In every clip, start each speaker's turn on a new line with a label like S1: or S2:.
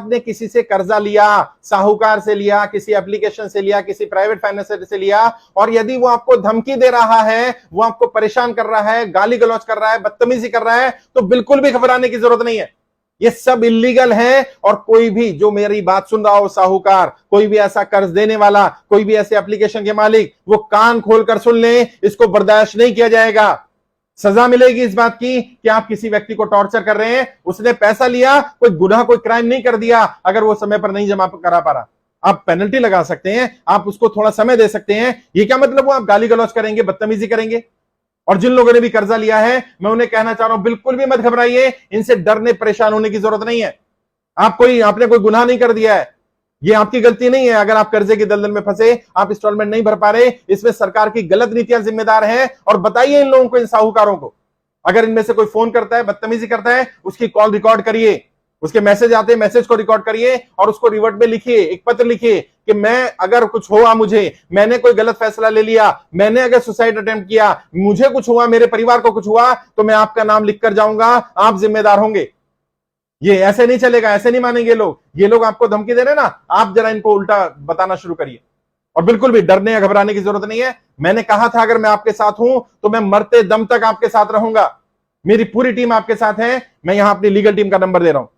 S1: आपने किसी से कर्जा लिया, साहूकार से लिया, किसी एप्लीकेशन से लिया, किसी प्राइवेट फाइनेंसर से लिया, और यदि वो आपको धमकी दे रहा है, वो आपको परेशान कर रहा है, गाली गलौज कर रहा है, बदतमीजी कर रहा है, तो बिल्कुल भी घबराने की जरूरत नहीं है। ये सब इलीगल है। और कोई भी जो मेरी बात सुन रहा हो, साहूकार, कोई भी ऐसा कर्ज देने वाला, कोई भी ऐसे एप्लीकेशन के मालिक, वो कान खोलकर सुन ले, इसको बर्दाश्त नहीं किया जाएगा। सजा मिलेगी इस बात की कि आप किसी व्यक्ति को टॉर्चर कर रहे हैं, उसने पैसा लिया, कोई गुनाह, कोई क्राइम नहीं कर दिया, अगर वो समय पर नहीं जमा करा पा रहा, आप पेनल्टी लगा सकते हैं, आप उसको थोड़ा समय दे सकते हैं। ये क्या मतलब वो आप गाली गलौज करेंगे, बदतमीजी करेंगे? और जिन लोगों ने भी कर्जा लिया है, मैं उन्हें कहना चाह रहा हूं, बिल्कुल भी मत घबराइए, इनसे डरने परेशान होने की जरूरत नहीं है। आपने कोई गुनाह नहीं कर दिया है, ये आपकी गलती नहीं है। अगर आप कर्जे की दलदल में फंसे, आप इंस्टॉलमेंट नहीं भर पा रहे, इसमें सरकार की गलत नीतियां जिम्मेदार हैं। और बताइए इन लोगों को, इन साहूकारों को, अगर इनमें से कोई फोन करता है, बदतमीजी करता है, उसकी कॉल रिकॉर्ड करिए, उसके मैसेज आते हैं, मैसेज को रिकॉर्ड करिए और उसको रिवर्ट में लिखिए, एक पत्र लिखिए कि मैं अगर कुछ हुआ, मुझे, मैंने कोई गलत फैसला ले लिया, मैंने अगर सुसाइड अटेम्प्ट किया, मुझे कुछ हुआ, मेरे परिवार को कुछ हुआ, तो मैं आपका नाम लिखकर जाऊंगा, आप जिम्मेदार होंगे। ये ऐसे नहीं चलेगा, ऐसे नहीं मानेंगे लोग। ये लोग आपको धमकी दे रहे हैं ना, आप जरा इनको उल्टा बताना शुरू करिए। और बिल्कुल भी डरने या घबराने की जरूरत नहीं है। मैंने कहा था, अगर मैं आपके साथ हूं तो मैं मरते दम तक आपके साथ रहूंगा। मेरी पूरी टीम आपके साथ है। मैं यहां अपनी लीगल टीम का नंबर दे रहा हूं।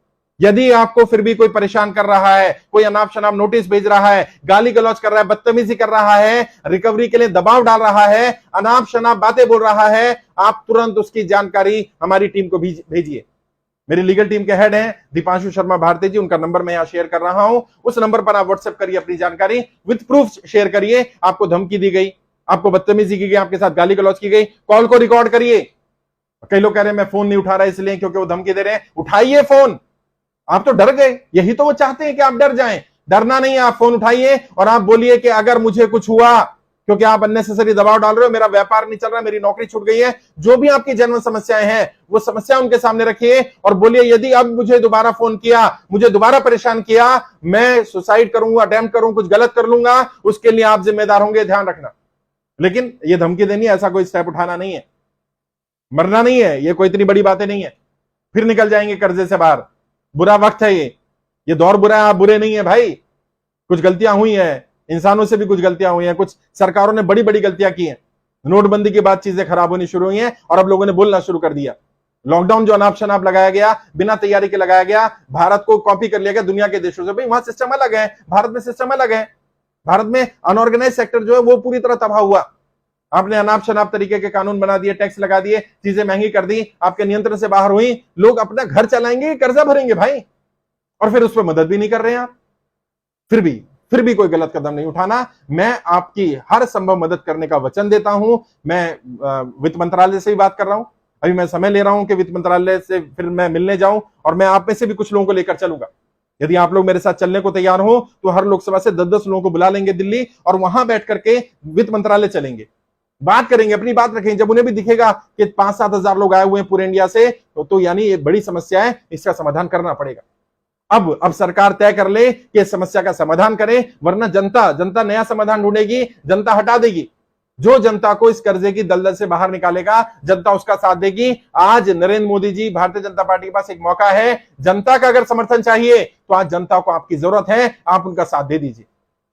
S1: यदि आपको फिर भी कोई परेशान कर रहा है, कोई अनाप शनाप नोटिस भेज रहा है, गाली गलौज कर रहा है, बदतमीजी कर रहा है, रिकवरी के लिए दबाव डाल रहा है, अनाप शनाप बातें बोल रहा है, आप तुरंत उसकी जानकारी हमारी टीम को भेजिए। मेरी लीगल टीम के हेड हैं दीपांशु शर्मा भारती जी, उनका नंबर मैं यहां शेयर कर रहा हूं। उस नंबर पर आप व्हाट्सएप करिए अपनी जानकारी, विद प्रूफ शेयर करिए। आपको धमकी दी गई, आपको बदतमीजी की गई, आपके साथ गाली गलौज की गई, कॉल को रिकॉर्ड करिए। कई लोग कह रहे हैं मैं फोन नहीं उठा रहा इसलिए क्योंकि वो धमकी दे रहे हैं। उठाइए फोन। आप तो डर गए, यही तो वो चाहते हैं कि आप डर जाएं। डरना नहीं है, आप फोन उठाइए और आप बोलिए कि अगर मुझे कुछ हुआ, क्योंकि आप अननेसेसरी दबाव डाल रहे हो, मेरा व्यापार नहीं चल रहा, मेरी नौकरी छूट गई है, जो भी आपकी जन्म समस्याएं हैं वो समस्या उनके सामने रखिए और बोलिए यदि अब मुझे दोबारा फोन किया, मुझे दोबारा परेशान किया, मैं सुसाइड करूंगा, अटेम्प्ट करूं, कुछ गलत कर लूंगा, उसके लिए आप जिम्मेदार होंगे, ध्यान रखना। लेकिन ये धमकी देनी है, ऐसा कोई स्टेप उठाना नहीं है, मरना नहीं है, ये कोई इतनी बड़ी बातें नहीं है। फिर निकल जाएंगे कर्जे से बाहर। बुरा वक्त है ये दौर बुरा है, आप बुरे नहीं है भाई। कुछ गलतियां हुई हैं, इंसानों से भी कुछ गलतियां हुई हैं, कुछ सरकारों ने बड़ी बड़ी गलतियां की हैं। नोटबंदी के बाद चीजें खराब होनी शुरू हुई हैं और अब लोगों ने बोलना शुरू कर दिया। लॉकडाउन जो अनाप शनाप लगाया गया, बिना तैयारी के लगाया गया, भारत को कॉपी कर लिया गया दुनिया के देशों से। भाई वहां सिस्टम अलग है, भारत में सिस्टम अलग है। भारत में अनऑर्गेनाइज सेक्टर जो है वो पूरी तरह तबाह हुआ। आपने अनाप शनाप तरीके के कानून बना दिए, टैक्स लगा दिए, चीजें महंगी कर दी, आपके नियंत्रण से बाहर हुई। लोग अपना घर चलाएंगे, कर्जा भरेंगे भाई, और फिर उस पर मदद भी नहीं कर रहे हैं आप। फिर भी कोई गलत कदम नहीं उठाना। मैं आपकी हर संभव मदद करने का वचन देता हूं। मैं वित्त मंत्रालय से भी बात कर रहा हूं। अभी मैं समय ले रहा हूं कि वित्त मंत्रालय से फिर मैं मिलने जाऊं और मैं आप में से भी कुछ लोगों को लेकर चलूंगा। यदि आप लोग मेरे साथ चलने को तैयार हो तो हर लोकसभा से 10-10 लोगों को बुला लेंगे दिल्ली, और वहां बैठ करके वित्त मंत्रालय चलेंगे, बात करेंगे, अपनी बात रखेंगे। जब उन्हें भी दिखेगा कि 5-7 हजार लोग आए हुए हैं पूरे इंडिया से, तो यानी ये बड़ी समस्या है, इसका समाधान करना पड़ेगा। अब सरकार तय कर ले कि इस समस्या का समाधान करे, वरना जनता नया समाधान ढूंढेगी, जनता हटा देगी। जो जनता को इस कर्जे की दलदल से बाहर निकालेगा, जनता उसका साथ देगी। आज नरेंद्र मोदी जी, भारतीय जनता पार्टी के पास एक मौका है। जनता का अगर समर्थन चाहिए तो आज जनता को आपकी जरूरत है, आप उनका साथ दे दीजिए।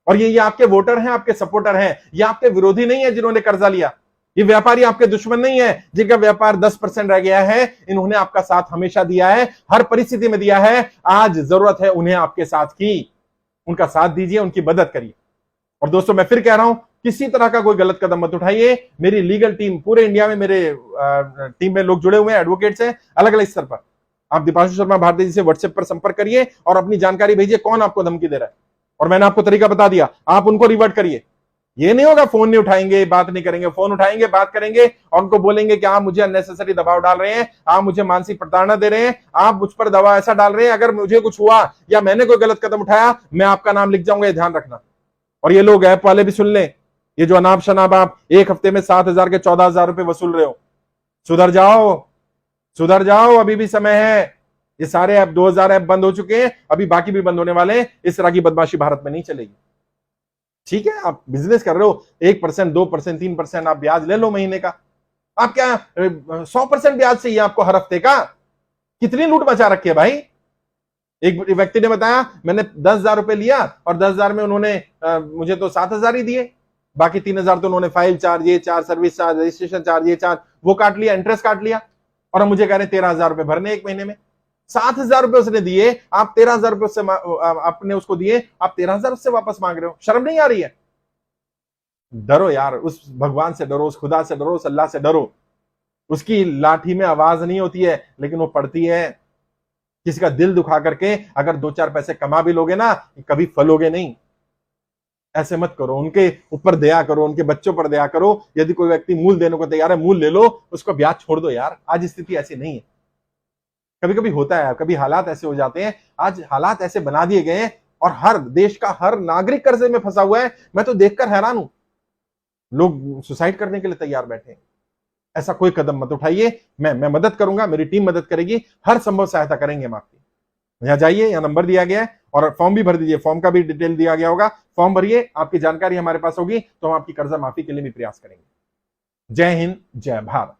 S1: और ये आपके वोटर हैं, आपके सपोर्टर हैं, ये आपके विरोधी नहीं है जिन्होंने कर्जा लिया। ये व्यापारी आपके दुश्मन नहीं है जिनका व्यापार 10% रह गया है। इन्होंने आपका साथ हमेशा दिया है, हर परिस्थिति में दिया है। आज जरूरत है उन्हें आपके साथ की, उनका साथ दीजिए, उनकी मदद करिए। और दोस्तों मैं फिर कह रहा हूं, किसी तरह का कोई गलत कदम मत उठाइए। मेरी लीगल टीम पूरे इंडिया में, मेरे टीम में लोग जुड़े हुए हैं, एडवोकेट्स हैं अलग अलग स्तर पर। आप दीपांशु शर्मा भारती जी से व्हाट्सएप पर संपर्क करिए और अपनी जानकारी भेजिए कौन आपको धमकी दे रहा है। और मैंने आपको तरीका बता दिया, आप उनको रिवर्ट करिए। ये नहीं होगा फोन नहीं उठाएंगे, बात नहीं करेंगे, फोन उठाएंगे, बात करेंगे और उनको बोलेंगे कि आप मुझे अननेसेसरी दबाव डाल रहे हैं, आप मुझे मानसिक प्रताड़ना दे रहे हैं, आप मुझ पर दबाव ऐसा डाल रहे हैं, अगर मुझे कुछ हुआ या मैंने कोई गलत कदम उठाया, मैं आपका नाम लिख जाऊंगा, ये ध्यान रखना। और ये लोग ऐप वाले भी सुन लें, ये जो अनाप शनाप आप एक हफ्ते में 7,000 के 14,000 रुपए वसूल रहे हो, सुधर जाओ, अभी भी समय है। ये सारे ऐप 2000 ऐप बंद हो चुके हैं, अभी बाकी भी बंद होने वाले हैं। इस तरह की बदमाशी भारत में नहीं चलेगी। ठीक है, आप बिजनेस कर रहे हो, 1%, 2%, 3% आप ब्याज ले लो महीने का। आप क्या 100% ब्याज चाहिए आपको हर हफ्ते का? कितनी लूट मचा रखी है भाई। एक व्यक्ति ने बताया, मैंने 10,000 रुपए लिया और 10,000 में उन्होंने मुझे तो 7,000 ही दिए, बाकी 3,000 तो उन्होंने फाइल चार्ज, ये charge, service charge, registration charge, ये चार्ज वो काट लिया, इंटरेस्ट काट लिया, और मुझे कह रहे 13,000 रुपए भरने एक महीने में। 7,000 रुपए उसने दिए, आप 13,000 रुपए उससे आपने उसको दिए, आप 13,000 उससे वापस मांग रहे हो। शर्म नहीं आ रही है? डरो यार, उस भगवान से डरो, उस खुदा से डरो, उस अल्लाह से डरो। उसकी लाठी में आवाज नहीं होती है, लेकिन वो पड़ती है। किसी का दिल दुखा करके अगर 2-4 पैसे कमा भी लोगे ना, कभी फलोगे नहीं। ऐसे मत करो, उनके ऊपर दया करो, उनके बच्चों पर दया करो। यदि कोई व्यक्ति मूल देने को तैयार है, मूल ले लो, उसको ब्याज छोड़ दो यार। आज स्थिति ऐसी नहीं है। कभी कभी होता है, कभी हालात ऐसे हो जाते हैं। आज हालात ऐसे बना दिए गए हैं और हर देश का हर नागरिक कर्जे में फंसा हुआ है। मैं तो देखकर हैरान हूं, लोग सुसाइड करने के लिए तैयार बैठे हैं। ऐसा कोई कदम मत उठाइए। मैं मदद करूंगा, मेरी टीम मदद करेगी, हर संभव सहायता करेंगे हम आपकी। यहां जाइए, यहां नंबर दिया गया है, और फॉर्म भी भर दीजिए, फॉर्म का भी डिटेल दिया गया होगा। फॉर्म भरिए, आपकी जानकारी हमारे पास होगी तो हम आपकी कर्जा माफी के लिए भी प्रयास करेंगे। जय हिंद, जय भारत।